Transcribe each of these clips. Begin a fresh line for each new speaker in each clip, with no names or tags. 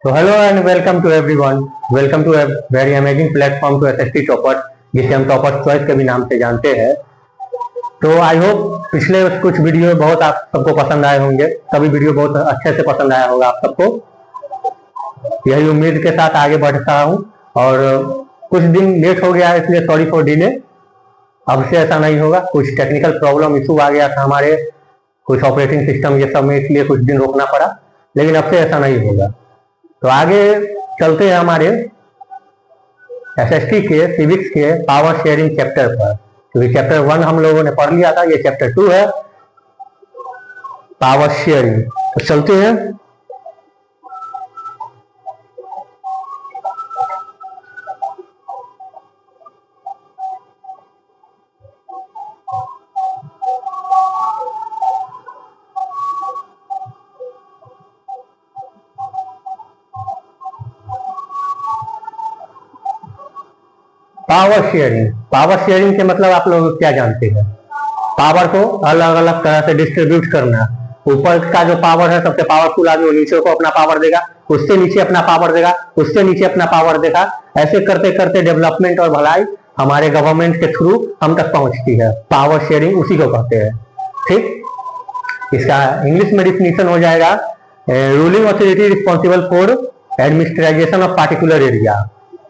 तो hello and welcome to everyone. Welcome to a very amazing platform to SST toppers, जिसे हम toppers choice के भी नाम से जानते हैं। तो आई होप पिछले कुछ वीडियो बहुत आप सबको पसंद आए होंगे, सभी वीडियो बहुत अच्छे से पसंद आया होगा आप सबको। यही उम्मीद के साथ आगे बढ़ता हूँ और कुछ दिन लेट हो गया इसलिए सॉरी फॉर डिले। अब से ऐसा नहीं होगा, कुछ टेक्निकल प्रॉब्लम इशू आ गया था हमारे कुछ ऑपरेटिंग सिस्टम ये सब में, इसलिए कुछ दिन रोकना पड़ा, लेकिन अब से ऐसा नहीं होगा। तो आगे चलते हैं हमारे एसएसटी के सिविक्स के पावर शेयरिंग चैप्टर पर। क्योंकि चैप्टर 1 हम लोगों ने पढ़ लिया था, ये चैप्टर 2 है पावर शेयरिंग। तो चलते हैं। पावर शेयरिंग के मतलब आप लोग क्या जानते हैं? पावर को अलग अलग तरह से डिस्ट्रीब्यूट करना। ऊपर का जो पावर है सबसे पावरफुल आदमी, नीचे को अपना पावर देगा, उससे नीचे अपना पावर देगा, उससे नीचे अपना पावर देगा। ऐसे करते करते डेवलपमेंट और भलाई हमारे गवर्नमेंट के थ्रू हम तक पहुंचती है। पावर शेयरिंग उसी को कहते हैं। ठीक, इसका इंग्लिश में डिफिनीशन हो जाएगा ruling authority responsible for administration of particular area.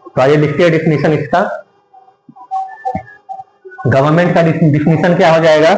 तो आइए लिखते हैं डिफिनीशन इसका। गवर्नमेंट का डिफिनीशन क्या हो जाएगा?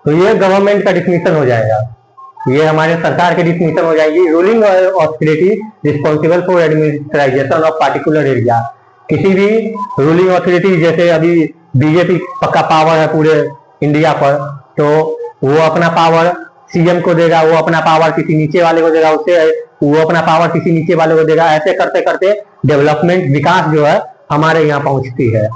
तो ये गवर्नमेंट का डिफिनीशन हो जाएगा, ये हमारे सरकार की डिफिनीशन हो जाएगी। Ruling authority responsible for administration of particular area. किसी भी रूलिंग अथॉरिटी, जैसे अभी बीजेपी का पावर है पूरे इंडिया पर, तो वो अपना पावर सीएम को देगा, वो अपना पावर किसी नीचे वाले को देगा, उससे वो अपना पावर किसी नीचे वाले को देगा। ऐसे करते करते डेवलपमेंट, विकास जो है हमारे यहाँ पहुंचती है।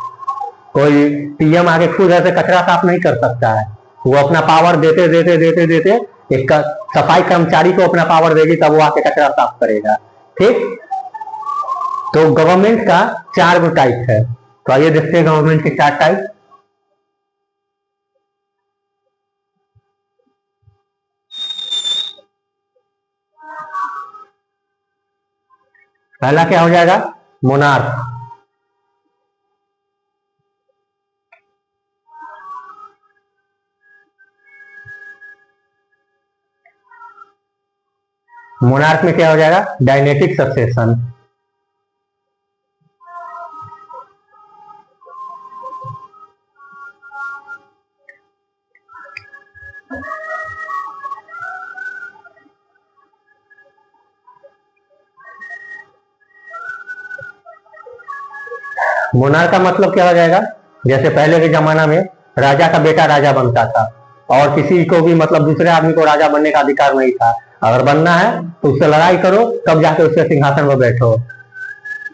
कोई पीएम आगे खुद ऐसे कचरा साफ नहीं कर सकता है, वो अपना पावर देते देते देते देते एक सफाई कर्मचारी को अपना पावर देगी, तब वो आके कचरा साफ करेगा। ठीक, तो गवर्नमेंट का 4 टाइप है। तो आइए देखते हैं गवर्नमेंट के 4 टाइप। पहला क्या हो जाएगा? मोनार्क। मोनार्क में क्या हो जाएगा? डायनेटिक सक्सेशन। मोनार्क का मतलब क्या हो जाएगा? जैसे पहले के जमाना में राजा का बेटा राजा बनता था और किसी को भी मतलब दूसरे आदमी को राजा बनने का अधिकार नहीं था। अगर बनना है तो उससे लड़ाई करो, तब जाके उसके सिंहासन पर बैठो।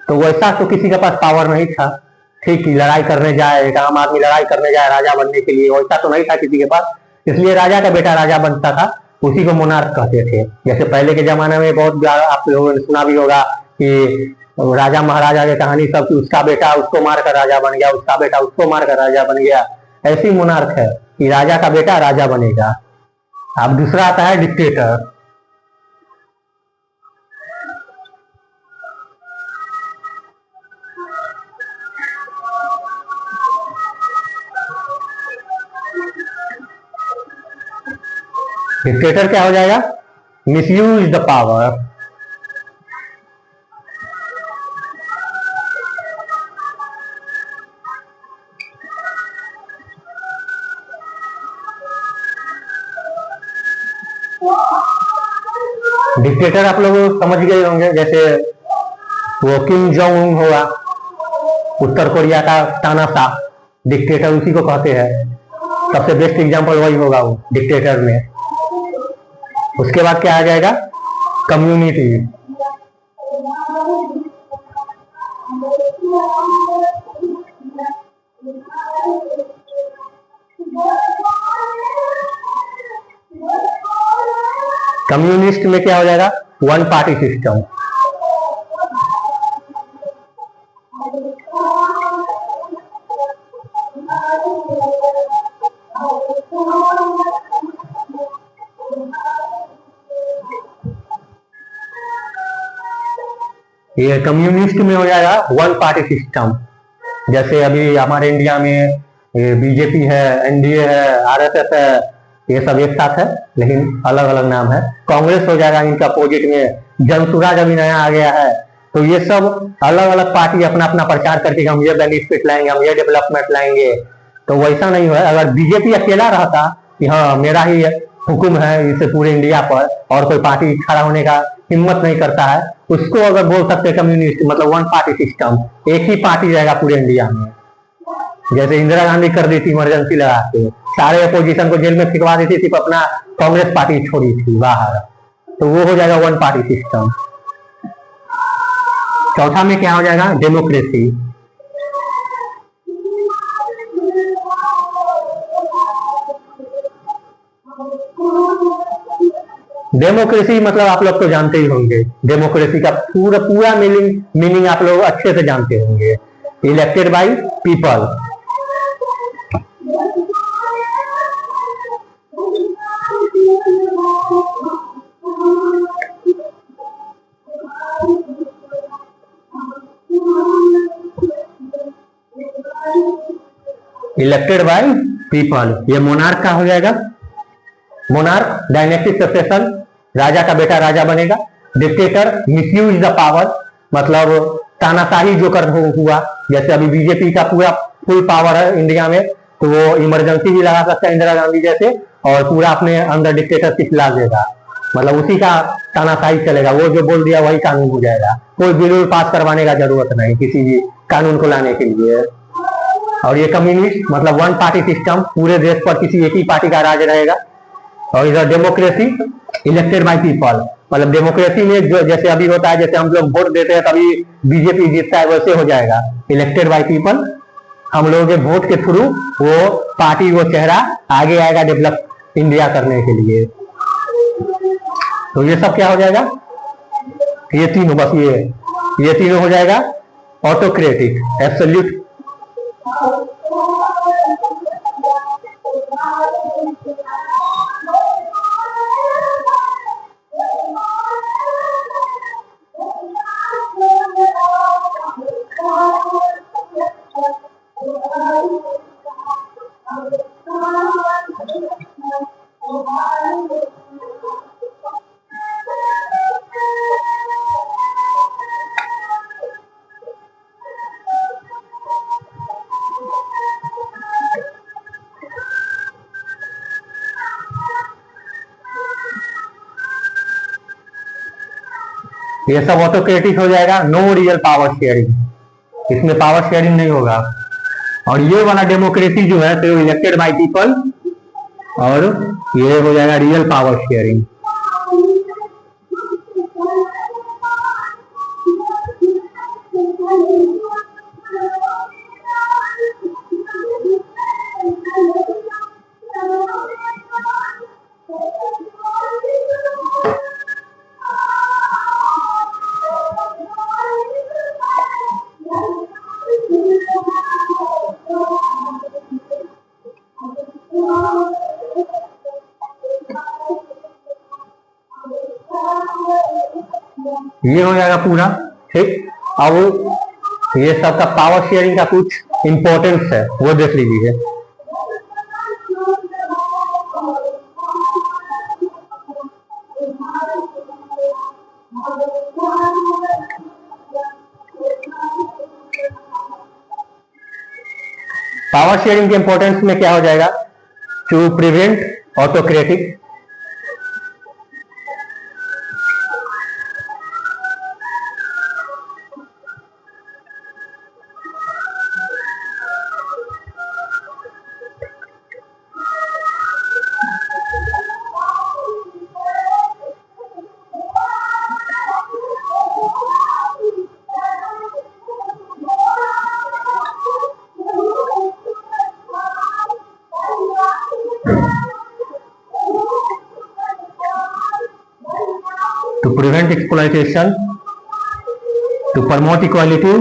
तो वैसा तो किसी के पास पावर नहीं था। ठीक, लड़ाई करने जाए, एक आम आदमी लड़ाई करने जाए राजा बनने के लिए, वैसा तो नहीं था किसी के पास। इसलिए राजा का बेटा राजा बनता था, उसी को मोनार्क कहते थे। जैसे पहले के जमाने में बहुत आप लोगों ने सुना भी होगा कि राजा महाराजा की कहानी सब कि उसका बेटा उसको मारकर राजा बन गया, उसका बेटा उसको मारकर राजा बन गया। ऐसी मोनार्क है कि राजा का बेटा राजा बनेगा। अब दूसरा आता है डिक्टेटर। डिक्टेटर क्या हो जाएगा? Misuse the power. डिक्टेटर आप लोग समझ गए होंगे, जैसे वो किम जोंग उन हुआ, उत्तर कोरिया का तानाशाह, डिक्टेटर उसी को कहते हैं। सबसे बेस्ट एग्जांपल वही होगा वो डिक्टेटर में। उसके बाद क्या आ जाएगा? कम्युनिटी। कम्युनिस्ट में क्या हो जाएगा? One party system. ये कम्युनिस्ट में हो जाएगा वन पार्टी सिस्टम। जैसे अभी हमारे इंडिया में बीजेपी है, एनडीए है, आरएसएस है, ये सब एक साथ है लेकिन अलग अलग नाम है। कांग्रेस हो जाएगा इनका अपोजिट में। जनसुराज अभी नया आ गया है। तो ये सब अलग अलग पार्टी अपना अपना प्रचार करके हम ये बेनिफिट लाएंगे, हम ये डेवलपमेंट लाएंगे। तो वैसा नहीं है। अगर बीजेपी अकेला रहता कि हाँ मेरा ही हुक्म है इसे पूरे इंडिया पर, और कोई पार्टी खड़ा होने का हिम्मत नहीं करता है, उसको अगर बोल सकते कम्युनिस्ट, मतलब वन पार्टी सिस्टम, एक ही पार्टी रहेगा पूरे इंडिया में। जैसे इंदिरा गांधी कर दी थी इमरजेंसी लगा के, सारे अपोजिशन को जेल में फिरवा दी थी, सिर्फ अपना कांग्रेस पार्टी छोड़ी थी बाहर। तो वो हो जाएगा वन पार्टी सिस्टम। चौथा में क्या हो जाएगा? डेमोक्रेसी। डेमोक्रेसी मतलब आप लोग तो जानते ही होंगे। डेमोक्रेसी का पूरा पूरा मीनिंग आप लोग अच्छे से जानते होंगे। Elected by people. Elected by people. ये मोनार्क का हो जाएगा। मोनार्क डायनेस्टिक सक्सेशन, राजा का बेटा राजा बनेगा। डिक्टेटर मिसयूज द पावर, मतलब तानाशाही जो कर हुआ। जैसे अभी बीजेपी का पूरा फुल पावर है इंडिया में, तो वो इमरजेंसी भी लगा सकता है इंदिरा गांधी जैसे, और पूरा अपने अंदर डिक्टेटरशिप ला देगा। मतलब उसी का तानाशाही चलेगा, वो जो बोल दिया वही कानून हो जाएगा। कोई बिल पास करवाने का जरूरत नहीं किसी भी कानून को लाने के लिए। और ये कम्युनिस्ट मतलब वन पार्टी सिस्टम, पूरे देश पर किसी एक ही पार्टी का राज रहेगा। और इधर डेमोक्रेसी, इलेक्टेड बाय पीपल, मतलब डेमोक्रेसी में जो जैसे अभी होता है, जैसे हम लोग वोट देते हैं तभी बीजेपी जीतता है, वैसे हो जाएगा। इलेक्टेड बाय पीपल, हम लोगों के वोट के थ्रू वो पार्टी, वो चेहरा आगे आएगा डेवलप इंडिया करने के लिए। तो ये सब क्या हो जाएगा? ये तीनों, बस ये तीनों हो जाएगा ऑटोक्रेटिक, एब्सोल्यूट। ये सब ऑटोक्रेटिक हो जाएगा। नो रियल पावर शेयरिंग, इसमें पावर शेयरिंग नहीं होगा। और ये वाला डेमोक्रेसी जो है तो इलेक्टेड बाय पीपल, और ये हो जाएगा रियल पावर शेयरिंग। ये हो जाएगा पूरा। ठीक, अब ये सबका पावर शेयरिंग का कुछ इंपॉर्टेंस है वो देख लीजिए। पावर शेयरिंग के इंपॉर्टेंस में क्या हो जाएगा, to prevent autocratic, to prevent exploitation, to promote equality,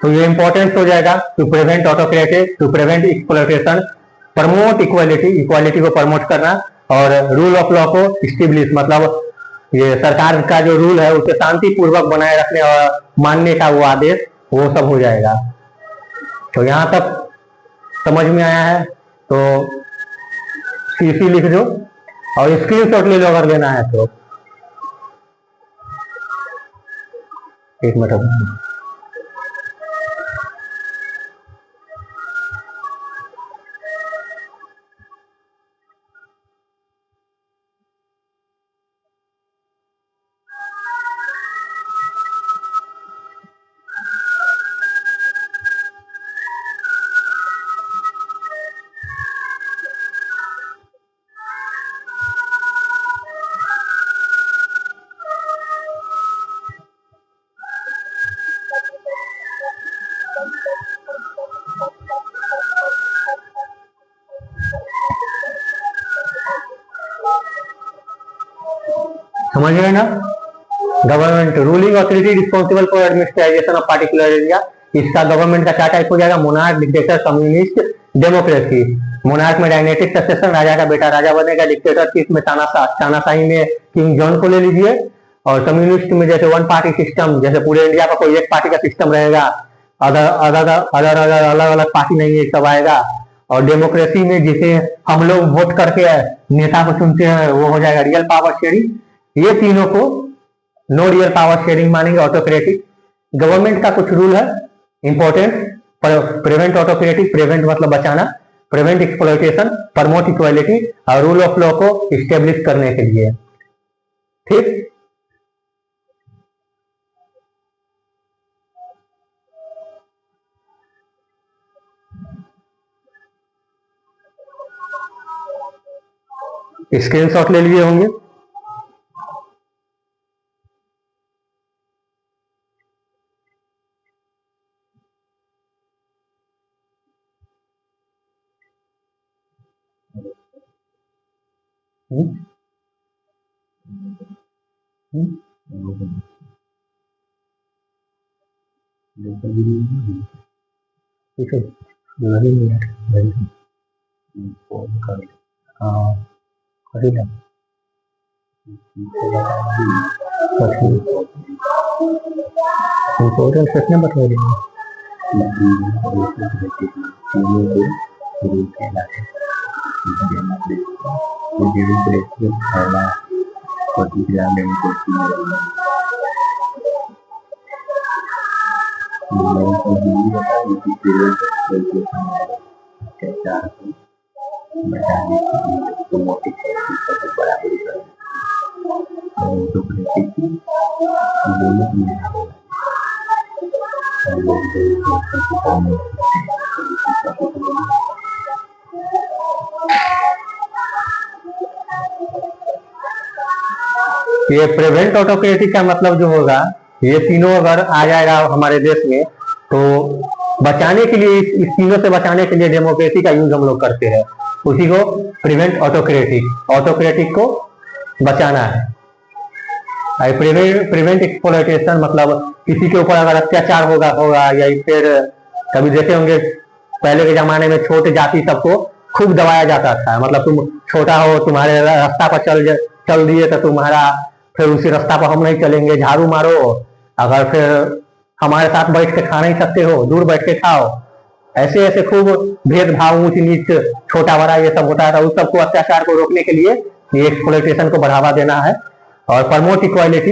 तो ये इंपॉर्टेंस हो जाएगा। To prevent autocratic, to prevent exploitation, promote equality, equality को प्रमोट करना, और रूल ऑफ लॉ को स्टेब्लिश, मतलब ये सरकार का जो रूल है उसे शांतिपूर्वक बनाए रखने और मानने का वो आदेश, वो सब हो जाएगा। तो यहां तक समझ में आया है तो सीसी लिख दो और स्क्रीनशॉट ले लो अगर लेना है तो। एक मिनट, समझ गए ना। Government ruling authority responsible for administration of particular area, इसका गवर्नमेंट का क्या टाइप हो जाएगा, monarch, dictator, communist, democracy. Monarch में डायनेटिक सक्सेशन, राजा का बेटा राजा बनेगा। डिक्टेटरशिप में तानाशाही में किंग जॉन को ले लीजिए। और कम्युनिस्ट में जैसे वन पार्टी सिस्टम, जैसे पूरे इंडिया का कोई एक पार्टी का सिस्टम रहेगा, अलग अलग पार्टी नहीं है, सब आएगा। और डेमोक्रेसी में जिसे हम लोग वोट करके नेता को चुनते हैं वो हो जाएगा रियल पावर शेयरिंग। ये तीनों को नो रियल पावर शेयरिंग मानेंगे, ऑटोक्रेटिक। गवर्नमेंट का कुछ रूल है इंपॉर्टेंट, प्रिवेंट ऑटोक्रेटिक, प्रिवेंट मतलब बचाना, प्रिवेंट एक्सप्लॉयटेशन, प्रमोट इक्वालिटी, और रूल ऑफ लॉ को स्टेब्लिश करने के लिए। ठीक, स्क्रीनशॉट ले लिए होंगे। इंपॉर्टेंट कितने बता देंगे। ये प्रिवेंट ऑटोक्रेटिक का मतलब जो होगा, ये तीनों अगर आ जाएगा हमारे देश में, तो बचाने के लिए, इस तीनों से बचाने के लिए डेमोक्रेसी का यूज हम लोग करते हैं। उसी को प्रिवेंट ऑटोक्रेटिक, ऑटोक्रेटिक को बचाना है। प्रिवेंट एक्सप्लॉयटेशन मतलब किसी के ऊपर अगर अत्याचार होगा या फिर कभी देखे होंगे पहले के जमाने में छोटे जाति सबको खूब दबाया जाता था, मतलब तुम छोटा हो, तुम्हारे रास्ता पर चल दिए तो तुम्हारा फिर उसी रास्ता पर हम नहीं चलेंगे, झाड़ू मारो, अगर फिर हमारे साथ बैठ के खा नहीं सकते हो, दूर बैठ के खाओ। ऐसे ऐसे खूब भेदभाव, ऊंच नीच, छोटा बड़ा ये सब होता था। उस सबको, अत्याचार को रोकने के लिए ये एक्सप्लॉयटेशन को बढ़ावा देना है। और प्रमोट इक्वालिटी,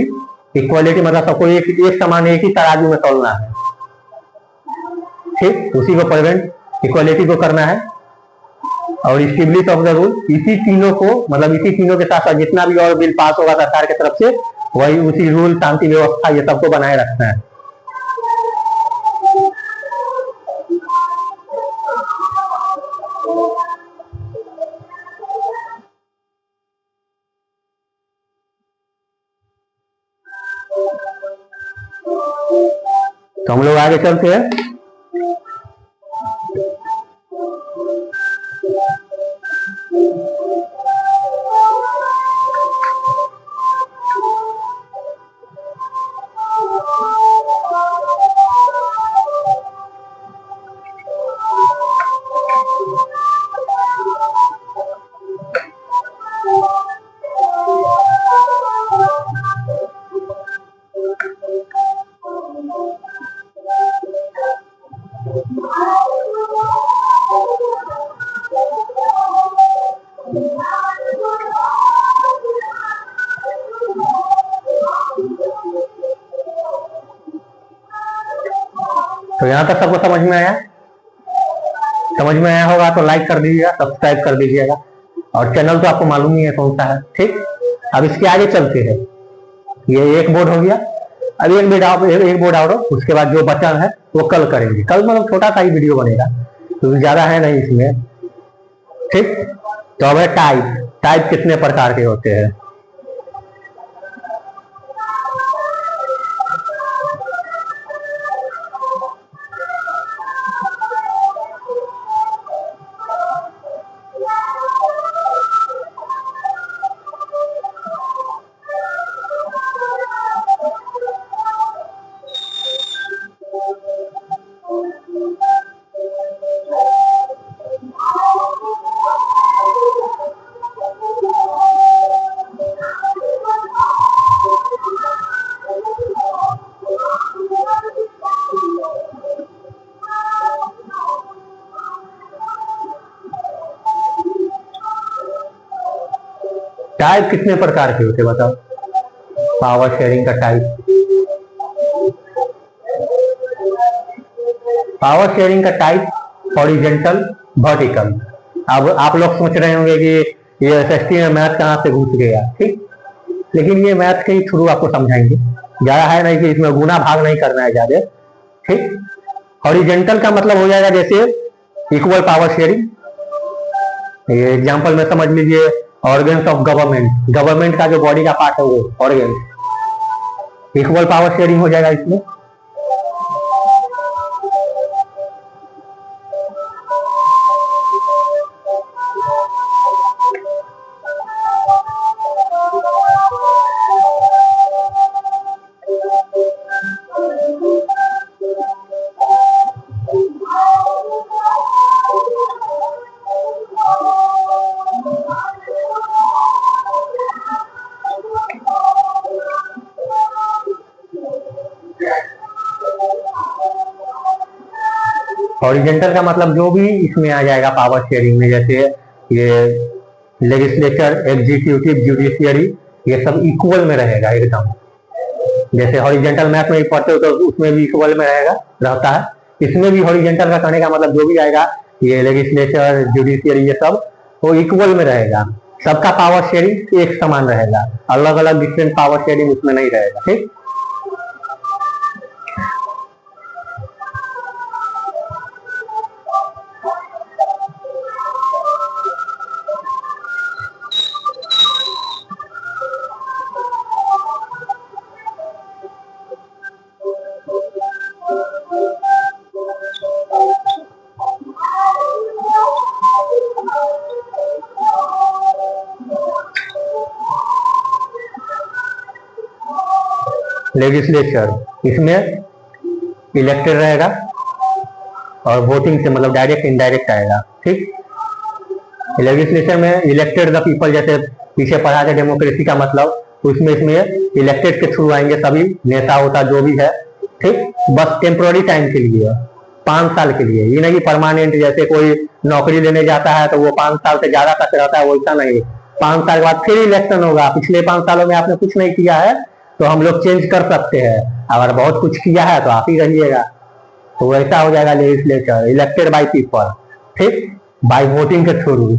इक्वालिटी मतलब सबको एक समान, एक ही तराजू में तोलना है। ठीक, उसी को प्रिवेंट इक्वालिटी को करना है। और स्टेब्लिश ऑफ द रूल, इसी तीनों को, मतलब इसी तीनों के साथ साथ जितना भी और बिल पास होगा सरकार की तरफ से, वही उसी रूल, शांति व्यवस्था, ये सबको बनाए रखना है। तो हम लोग आगे चलते हैं। तो यहाँ तक सबको समझ में आया? समझ में आया होगा तो लाइक कर दीजिएगा, सब्सक्राइब कर दीजिएगा, और चैनल तो आपको मालूम ही है कौन सा है। ठीक, अब इसके आगे चलते हैं। ये एक बोर्ड हो गया, अब एक बोर्ड और, उसके बाद जो बचा है वो कल करेंगे। कल मतलब छोटा सा ही वीडियो बनेगा, तो ज्यादा है नहीं इसमें। ठीक, तो अब है टाइप। टाइप कितने प्रकार के होते हैं? टाइप कितने प्रकार के होते हैं बताओ? पावर शेयरिंग का टाइप, पावर शेयरिंग का टाइप हॉरिजेंटल, वर्टिकल। अब आप लोग सोच रहे होंगे कि ये एसएसटी में मैथ कहाँ से घुस गया। ठीक, लेकिन ये मैथ के थ्रू आपको समझाएंगे, ज्यादा है नहीं कि इसमें गुना भाग नहीं करना है ज्यादा। ठीक, हॉरिजेंटल का मतलब हो जाएगा जैसे इक्वल पावर शेयरिंग। ये एग्जांपल में समझ लीजिए, ऑर्गन्स ऑफ गवर्नमेंट, गवर्नमेंट का जो बॉडी का पार्ट है वो ऑर्गन, इक्वल पावर शेयरिंग हो जाएगा इसमें। हॉरिजेंटल का मतलब जो भी इसमें आ जाएगा पावर शेयरिंग में, जैसे ये लेजिस्लेचर, एग्जीक्यूटिव, जुडिशियरी, ये सब इक्वल में रहेगा एकदम। जैसे हॉरिजेंटल मैथ में पढ़ते हो तो उसमें भी इक्वल में रहेगा, रहता है। इसमें भी हॉरिजेंटल का कहने का मतलब जो भी आएगा, ये लेजिस्लेचर, जुडिशियरी, ये सब वो इक्वल में रहेगा। सबका पावर शेयरिंग एक समान रहेगा, अलग अलग डिफरेंट पावर शेयरिंग उसमें नहीं रहेगा। ठीक, लेजिस्लेचर, इसमें इलेक्टेड रहेगा और वोटिंग से मतलब डायरेक्ट इनडायरेक्ट आएगा। ठीक, लेजिस्लेचर में इलेक्टेड द पीपल, जैसे पीछे पढ़ा था डेमोक्रेसी का मतलब, तो इसमें इलेक्टेड के थ्रू आएंगे सभी नेता होता जो भी है। ठीक, बस टेम्पोररी टाइम के लिए, 5 साल के लिए, ये नहीं परमानेंट, जैसे कोई नौकरी लेने जाता है तो वो 5 साल से ज्यादा तक रहता है, वैसा नहीं। 5 साल के बाद फिर इलेक्शन होगा, पिछले 5 सालों में आपने कुछ नहीं किया है तो हम लोग चेंज कर सकते हैं, अगर बहुत कुछ किया है तो आप ही रहिएगा। तो वैसा हो जाएगा लेजिस्लेचर, इलेक्टेड बाय पीपल। ठीक, बाय वोटिंग के थ्रू।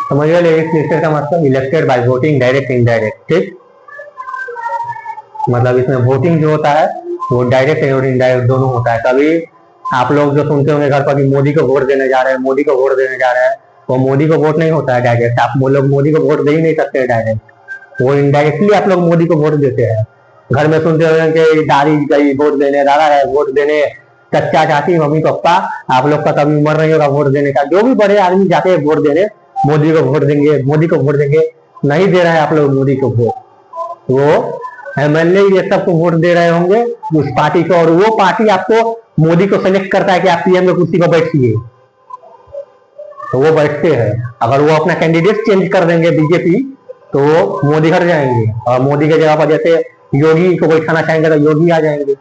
समझिए लेजिस्लेचर का मतलब elected by voting, direct indirect. ठीक, मतलब इसमें वोटिंग जो होता है वो डायरेक्ट और इनडायरेक्ट दोनों होता है। कभी आप लोग जो सुनते होंगे घर पर कि मोदी को वोट देने जा रहे हैं, मोदी को वोट देने जा रहे हैं, वो मोदी को वोट नहीं होता है डायरेक्ट, आप लोग मोदी को वोट दे ही नहीं सकते डायरेक्ट, वो इनडायरेक्टली आप लोग मोदी को वोट देते हैं। घर में सुनते होंगे कि दादी गई वोट देने, दादा गए वोट देने, चाचा चाची मम्मी पापा, आप लोग का कभी उम्र नहीं होगा वोट देने का, जो भी बड़े आदमी जाते हैं वोट देने, मोदी को वोट देंगे, मोदी को वोट देंगे। नहीं दे रहे हैं आप लोग मोदी को वोट, वो एमएलए ये सबको वोट दे रहे होंगे उस पार्टी को, और वो पार्टी आपको मोदी को सेलेक्ट करता है कि आप पीएम में कुर्सी पर बैठिए, तो वो बैठते हैं। अगर वो अपना कैंडिडेट चेंज कर देंगे बीजेपी तो मोदी हट जाएंगे, और मोदी के जगह पर जैसे योगी को बैठाना चाहेंगे तो योगी आ जाएंगे।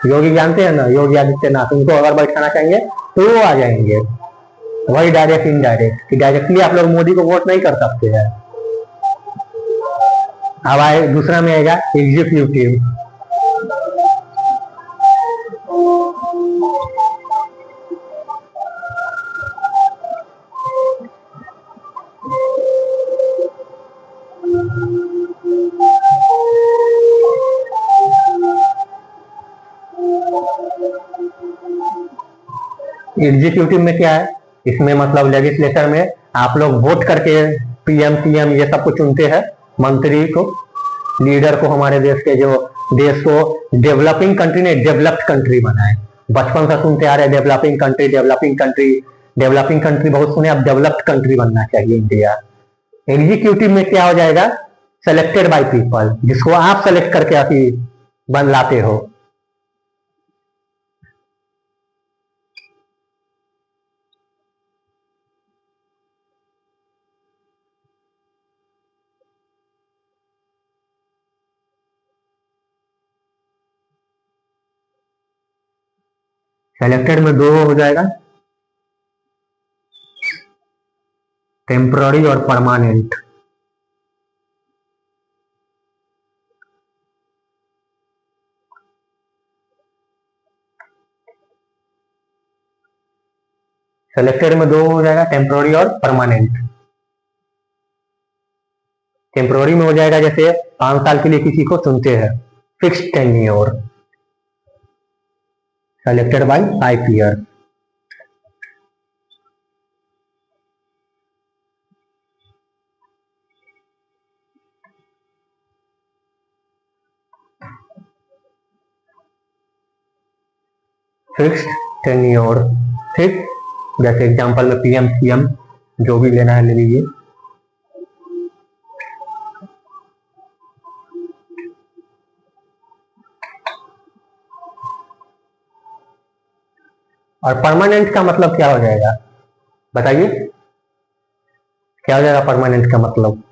योगी जानते हैं ना, योगी आदित्यनाथ, उनको अगर बैठाना चाहेंगे तो वो आ जाएंगे। वही डायरेक्ट इनडायरेक्ट, कि डायरेक्टली आप लोग मोदी को वोट नहीं कर सकते हैं। अब आए दूसरा में आएगा एग्जीक्यूटिव। एग्जीक्यूटिव में क्या है, इसमें मतलब लेजिस्लेचर में आप लोग वोट करके पीएम सीएम ये सब को चुनते हैं, मंत्री को, लीडर को, हमारे देश के जो देश को डेवलपिंग कंट्री ने डेवलप्ड कंट्री बनाए। बचपन से सुनते आ रहे developing country, developing country, developing country बहुत सुने, अब डेवलप्ड कंट्री बनना चाहिए इंडिया। एग्जीक्यूटिव में क्या हो जाएगा, सेलेक्टेड बाय पीपल, जिसको आप सेलेक्ट करके अभी बन लाते हो। सेलेक्टेड में दो हो जाएगा, टेम्पररी और परमानेंट। सेलेक्टेड में दो हो जाएगा, टेम्पररी और परमानेंट। टेम्पररी में हो जाएगा जैसे 5 साल के लिए किसी को चुनते हैं, fix tenure, selected bye 5 year. Fix tenure. ठीक, जैसे एग्जांपल में पीएम सीएम जो भी लेना है ले लीजिए। और परमानेंट का मतलब क्या हो जाएगा, बताइए क्या हो जाएगा परमानेंट का मतलब।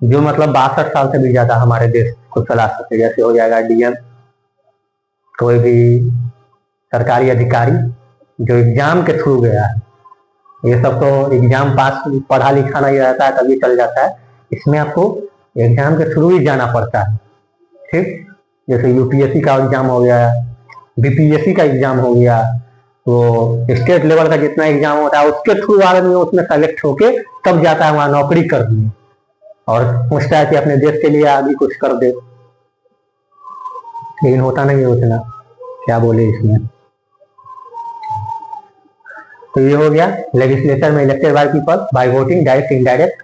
जो मतलब 62 साल से भी ज्यादा हमारे देश को चला सके, जैसे हो जाएगा डीएम, कोई भी सरकारी अधिकारी जो एग्जाम के थ्रू गया है। ये सब तो एग्जाम पास पढ़ा लिखा नहीं रहता है तभी चल जाता है, इसमें आपको एग्जाम के थ्रू ही जाना पड़ता है। ठीक, जैसे यूपीएससी का एग्जाम हो गया, बीपीएससी का एग्जाम हो गया, तो स्टेट लेवल का जितना एग्जाम होता है उसके थ्रू आदमी उसमें सेलेक्ट होके तब जाता है वहां नौकरी करने, और सोचता है कि अपने देश के लिए आगे कुछ कर दे, लेकिन होता नहीं है उतना। क्या बोले इसमें। तो ये हो गया लेजिस्लेचर में elected by people by voting, direct indirect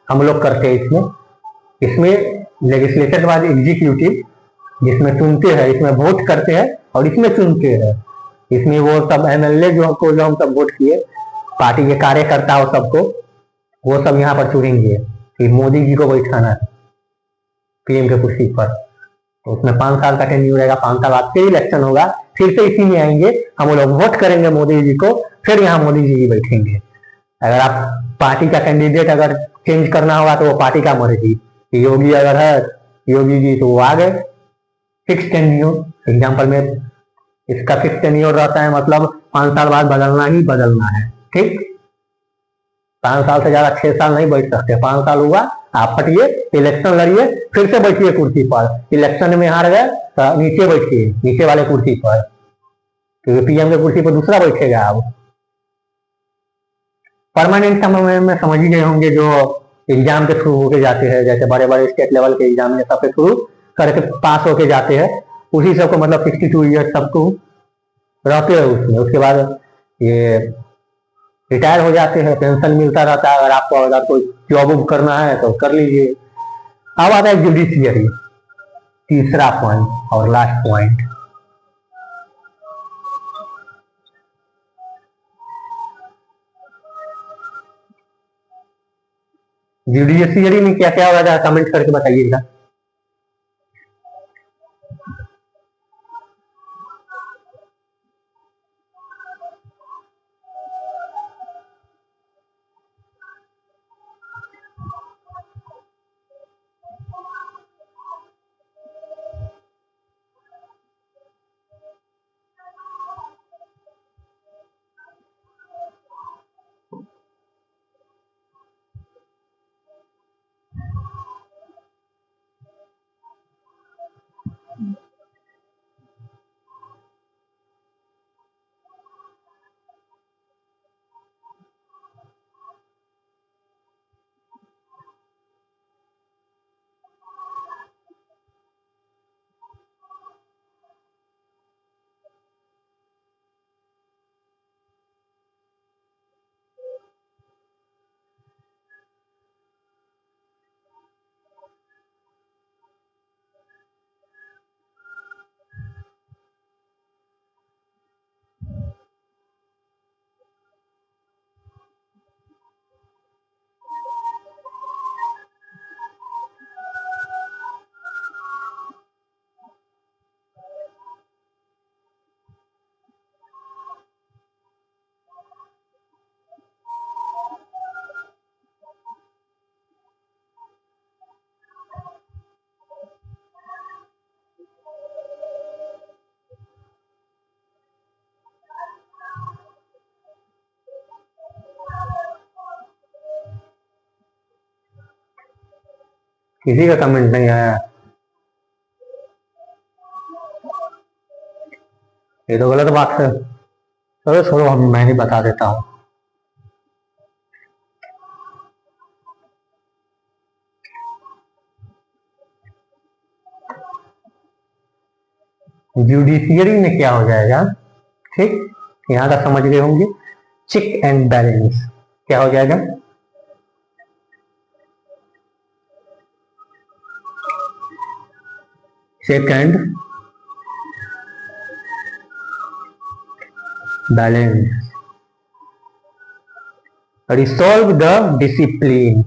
हम लोग करते हैं इसमें। इसमें लेजिस्लेचर के बाद एग्जीक्यूटिव, जिसमें चुनते हैं, इसमें वोट करते हैं और इसमें चुनते हैं। इसमें वो सब एमएलए जो हम सब वोट किए, पार्टी के कार्यकर्ता हो सबको, वो सब यहाँ पर चुनेंगे कि मोदी जी को बैठाना है पीएम के कुर्सी पर। तो उसमें 5 साल का टेन्यूर रहेगा, 5 साल बाद फिर इलेक्शन होगा, फिर से इसी में आएंगे, हम लोग वोट करेंगे मोदी जी को, फिर यहाँ मोदी जी बैठेंगे। अगर आप पार्टी का कैंडिडेट अगर चेंज करना होगा तो वो पार्टी का मर्जी, योगी अगर है योगी जी तो वो आ गए, फिक्स टेन्यूर एग्जाम्पल में इसका फिक्स टेन्यूर रहता है, मतलब 5 साल बाद बदलना ही बदलना है। ठीक, 5 साल से ज्यादा 6 साल नहीं बैठ सकते, 5 साल हुआ आप फटिए, इलेक्शन लड़िए, फिर से बैठिए कुर्सी पर, इलेक्शन में हार गए तो नीचे बैठिए, नीचे वाले कुर्सी पर, क्योंकि पीएम के कुर्सी पर दूसरा बैठेगा। अब परमानेंट समय में समझ ही गए होंगे, जो एग्जाम के थ्रू होके जाते हैं, जैसे बड़े बड़े स्टेट लेवल के एग्जाम ये सबके थ्रू करके पास होके जाते हैं, उसी सबको मतलब 62 ईयर्स सबको रहते हैं उसमें। उसके बाद ये रिटायर हो जाते हैं, पेंशन मिलता रहता है, अगर आपको अगर कोई जॉब करना है तो कर लीजिए। अब आता है जुडिशियरी, तीसरा पॉइंट और लास्ट पॉइंट। जुडिशियरी में क्या क्या होगा कमेंट करके बताइएगा। किसी का कमेंट नहीं आया, ये तो गलत बात है। चलो छोड़ो, हम मैं ही बता देता हूँ। जुडिशियरी में क्या हो जाएगा, ठीक, यहाँ का समझ गए होंगे, चेक एंड बैलेंस क्या हो जाएगा। Check and balance, resolve the discipline.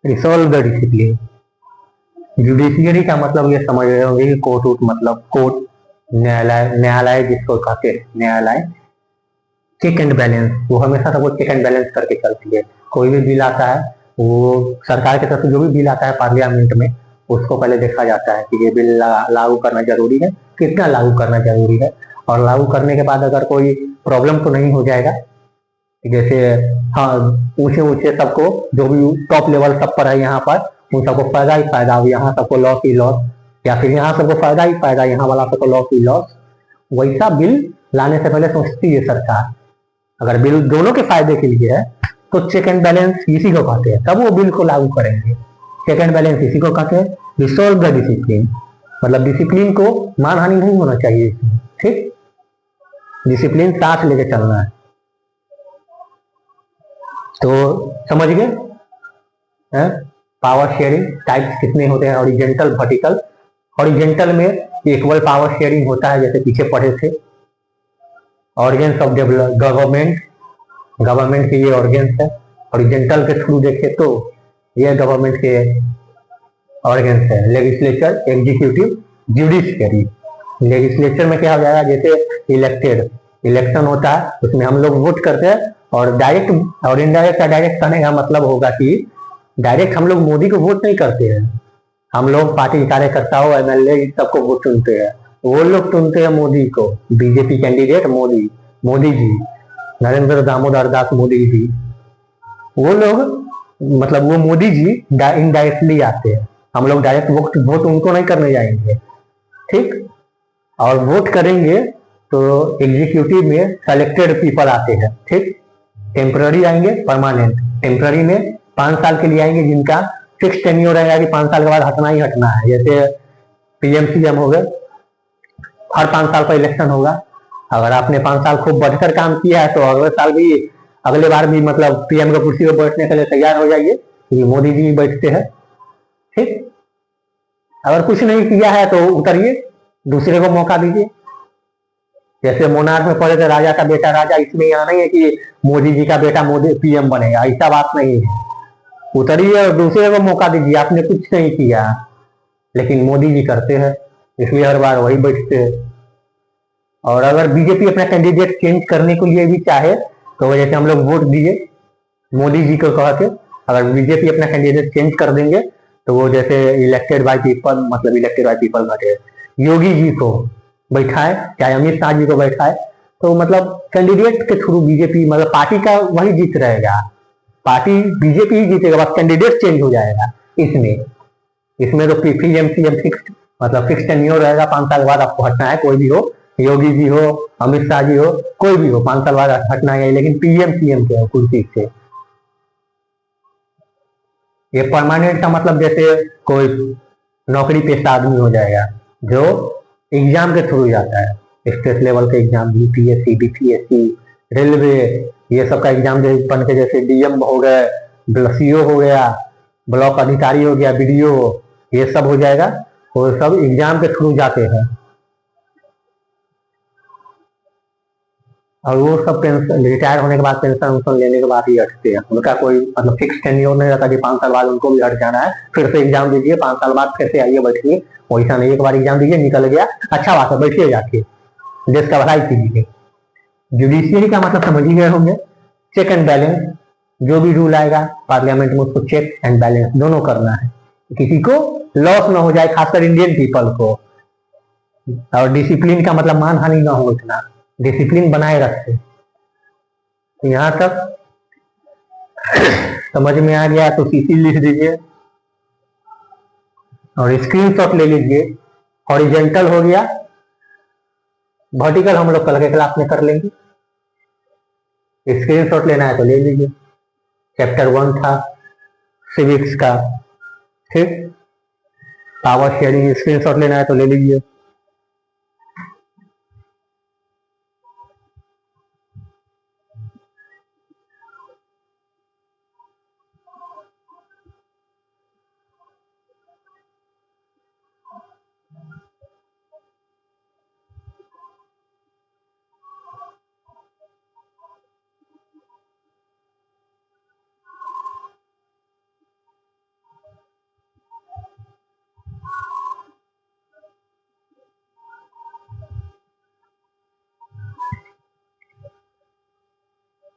Resolve the discipline. Judiciary का मतलब ये समझ रहे होंगे कि कोर्ट वोट मतलब कोर्ट, न्यायालय, न्यायालय जिसको कहते हैं न्यायालय, चेक एंड बैलेंस, वो हमेशा सबको चेक एंड बैलेंस करके चलती है। कोई भी बिल आता है, वो सरकार की तरफ से जो भी बिल आता है पार्लियामेंट में, उसको पहले देखा जाता है कि ये बिल लागू करना जरूरी है, कितना लागू करना जरूरी है, और लागू करने के बाद अगर कोई प्रॉब्लम तो नहीं हो जाएगा। जैसे हाँ, ऊंचे ऊंचे सबको, जो भी टॉप लेवल सब पर है यहाँ पर, उन सबको फायदा ही फायदा, यहाँ सबको लॉस ही लॉस, या फिर यहाँ सबको फायदा ही फायदा, यहाँ वाला सबको लॉस ही लॉस, वैसा बिल लाने से पहले सोचती है सरकार। अगर बिल दोनों के फायदे के लिए है तो चेक एंड बैलेंस इसी को कहते हैं, तब वो बिल को लागू करेंगे। चेक एंड बैलेंस इसी को कहते हैं। रिसोल्व द डिसिप्लिन मतलब डिसिप्लिन को मानहानि नहीं होना चाहिए, ठीक, डिसिप्लिन साथ लेके चलना है। तो समझ गए पावर शेयरिंग टाइप्स कितने होते हैं, हॉरिजेंटल, वर्टिकल। हॉरिजेंटल में इक्वल पावर शेयरिंग होता है, जैसे पीछे पढ़े थे। ऑर्गेन्स ऑफ गवर्नमेंट, गवर्नमेंट के ये ऑर्गेन्स है। हॉरिजेंटल के थ्रू देखे तो ये गवर्नमेंट के ऑर्गेन्स है, लेजिस्लेचर, एग्जीक्यूटिव, जुडिशियरी। लेजिस्लेचर में क्या हो जाएगा, जैसे इलेक्टेड, इलेक्शन होता है, उसमें हम लोग वोट करते हैं, और डायरेक्ट और इनडायरेक्ट का डायरेक्ट कहने का मतलब होगा कि डायरेक्ट हम लोग मोदी को वोट नहीं करते हैं, हम लोग पार्टी कार्यकर्ताओं, एमएलए सबको वोट चुनते हैं। वो लोग चुनते हैं मोदी को, बीजेपी कैंडिडेट मोदी, मोदी जी, नरेंद्र दामोदर दास मोदी जी, वो लोग मतलब वो मोदी जी इनडायरेक्टली आते हैं। हम लोग डायरेक्ट वोट उनको नहीं करने जाएंगे, ठीक। और वोट करेंगे तो एग्जीक्यूटिव में सेलेक्टेड पीपल आते हैं, ठीक। टेम्पररी आएंगे, परमानेंट। टेम्पररी में 5 साल के लिए आएंगे, जिनका फिक्स टेन्योर रहेगा कि 5 साल के बाद हटना ही हटना है। जैसे पीएम सीएम हो गए, हर 5 साल पर इलेक्शन होगा। अगर आपने 5 साल खूब बढ़कर काम किया है तो अगले साल भी, अगले बार भी मतलब पीएम की कुर्सी पर बैठने के लिए तैयार हो जाइए, क्योंकि मोदी जी बैठते हैं, ठीक। अगर कुछ नहीं किया है तो उतरिए, दूसरे को मौका दीजिए। जैसे मोनार्क में पढ़े थे, राजा का बेटा राजा, इसमें यहाँ नहीं है कि मोदी जी का बेटा मोदी पीएम बनेगा, ऐसा बात नहीं है। उतरिए और दूसरे को मौका दीजिए, आपने कुछ नहीं किया, लेकिन मोदी जी करते हैं, इसलिए हर बार वही बैठते हैं। और अगर बीजेपी अपना कैंडिडेट चेंज करने के लिए भी चाहे तो जैसे हम लोग वोट दिए मोदी जी को कहा के, अगर बीजेपी अपना कैंडिडेट चेंज कर देंगे तो वो जैसे इलेक्टेड बाय पीपल, मतलब इलेक्टेड बाय पीपल घटे, योगी जी को बैठाए चाहे अमित शाह जी को बैठाए, तो मतलब कैंडिडेट के थ्रू बीजेपी मतलब पार्टी का वही जीत रहेगा, पार्टी बीजेपी ही जीतेगा, बस कैंडिडेट चेंज हो जाएगा। इसमें इसमें तो पीएम सीएम फिक्स, मतलब फिक्स टेन्योर रहेगा, 5 साल बाद आपको हटना है, कोई भी हो, योगी जी हो, अमित शाह जी हो, कोई भी हो, 5 साल बाद हटना है, लेकिन पीएम सीएम के कुर्सी से। ये परमानेंट का मतलब जैसे कोई नौकरी पेशा आदमी हो जाएगा जो एग्जाम के थ्रू जाता है, स्टेट लेवल के एग्जाम, यूपीएससी, बीपीएससी, रेलवे, ये सब का एग्जाम बन के, जैसे डीएम हो गए, सीओ हो गया, ब्लॉक अधिकारी हो गया, बीडीओ, ये सब हो जाएगा, वो सब एग्जाम के थ्रू जाते हैं। और वो सब पेंशन, रिटायर होने के बाद पेंशन वेंशन लेने के बाद ही हटते हैं, उनका कोई मतलब फिक्स टेन्योर नहीं रहता कि 5 साल बाद उनको भी हट जाना है, फिर से एग्जाम दीजिए, 5 साल बाद फिर से आइए बैठिए, वैसा नहीं, एक बार एग्जाम दीजिए निकल गया, अच्छा बात है, बैठिए जाके देश का भलाई कीजिए। जुडिशियरी का मतलब समझ ही गए होंगे, चेक एंड बैलेंस, जो भी रूल आएगा पार्लियामेंट में उसको चेक एंड बैलेंस दोनों करना है, किसी को लॉस ना हो जाए, खासकर इंडियन पीपल को। और डिसिप्लिन का मतलब मानहानि ना हो, इतना डिसिप्लिन बनाए रखे। यहाँ तक समझ में आ गया तो सीसी लिख दीजिए और स्क्रीनशॉट ले लीजिए। हॉरिजेंटल हो गया, वर्टिकल हम लोग कल के क्लास में कर लेंगे, स्क्रीनशॉट लेना है तो ले लीजिए। चैप्टर 1 था सिविक्स का, ठीक। पावर शेयरिंग स्क्रीनशॉट लेना है तो ले लीजिए।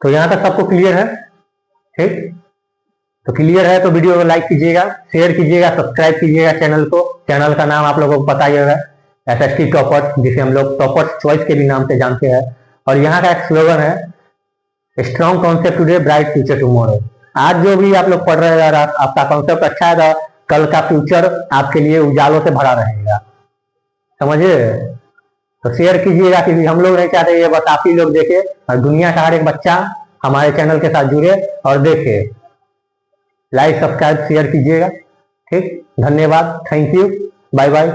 तो यहाँ तक सबको क्लियर है? ठीक, तो क्लियर है तो वीडियो को लाइक कीजिएगा, शेयर कीजिएगा, सब्सक्राइब कीजिएगा चैनल को। चैनल का नाम आप लोगों को पता ही होगा, SST टॉपर्स, जिसे हम लोग टॉपर्स चॉइस के भी नाम से जानते हैं। और यहाँ का एक स्लोगन है, strong concept today, bright future tomorrow. आज जो भी आप लोग पढ़ रहे हैं, आपका कॉन्सेप्ट अच्छा है तो कल का फ्यूचर आपके लिए उजालों से भरा रहेगा, समझिए। तो शेयर कीजिएगा, क्योंकि हम लोग नहीं चाहते ये बस आप ही लोग देखे, और दुनिया का हर एक बच्चा हमारे चैनल के साथ जुड़े और देखे। लाइक सब्सक्राइब शेयर कीजिएगा। ठीक, धन्यवाद, थैंक यू, बाय बाय।